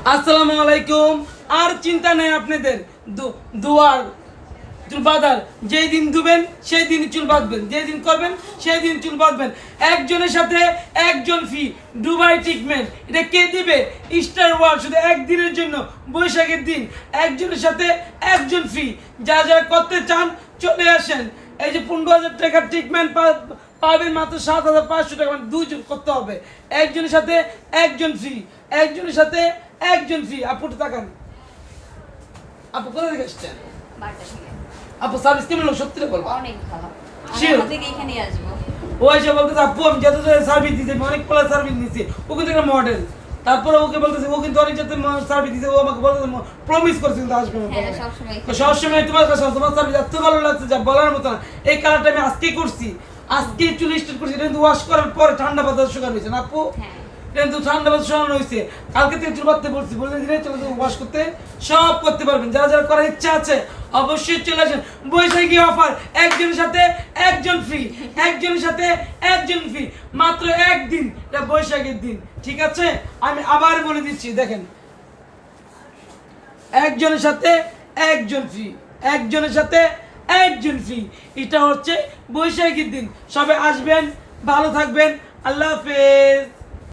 আসসালামু আলাইকুম। আর চিন্তা নেই আপনাদের, দুয়ার চুল বাঁধার। যেই দিন দুবেন সেই দিন চুল বাঁধবেন, যেই দিন করবেন সেই দিন চুল বাঁধবেন। একজনের সাথে একজন ফি, দুবাই ট্রিটমেন্ট। এটা কে দিবে? Star world. শুধু একদিনের জন্য, বৈশাখের দিন, একজনের সাথে একজন ফি। যা যা করতে চান চলে আসেন। এই যে 15,000 টাকার ট্রিটমেন্ট পাবেন মাত্র 7,500 টাকা, মানে দুজন করতে হবে। একজনের সাথে একজন ফ্রি, একজনের সাথে একজন ফ্রি। আপু তাকান, আপু কোথা থেকে আসছেন? আপু সার্ভিস কেমন লোক? সত্যি বলবো অনেক ভালো। Sure. আমি থেকে এখানেই আসবো। ও এসে বলতেছে আপু আমি যত সার্ভিস দিয়েছি, অনেক প্লাস সার্ভিস দিয়েছি। ও কিন্তু একটা মডেল। তারপরে ওকে বলতেছে ও কিন্তু অনেক যাতে সার্ভিস দিয়েছে। ও আমাকে বলতেছে প্রমিস করছে কিন্তু আসবে না। হ্যাঁ, সবসময় তো সবসময় তোমার কাছে তোমার সার্ভিস এত ভালো লাগছে যা বলার মতো না। এই কালারটা আমি আজকেই করছি, আজকে চুল স্টার্ট করছি। এটা কিন্তু ওয়াশ করার পরে ঠান্ডা বাতাস শুকানো হয়েছে না আপু? হ্যাঁ। কিন্তু ঠান্ডা বাতাস শুকানো হয়েছে। কালকে থেকে চুল বাঁধতে বলছি, বলে দিলে চলে ওয়াশ করতে সব করতে পারবেন। যারা যারা করার ইচ্ছা আছে অবশ্যই চলে আসেন। বৈশাখী অফার, একজনের সাথে একজন ফ্রি, একজনের সাথে একজন ফ্রি, মাত্র একদিন। এটা বৈশাখীর দিন, ঠিক আছে? আমি আবার বলে দিচ্ছি, দেখেন, একজনের সাথে একজন ফ্রি, একজনের সাথে একজন ফ্রি। এটা হচ্ছে বৈশাখীর দিন। সবাই আসবেন, ভালো থাকবেন। আল্লাহ হাফেজ।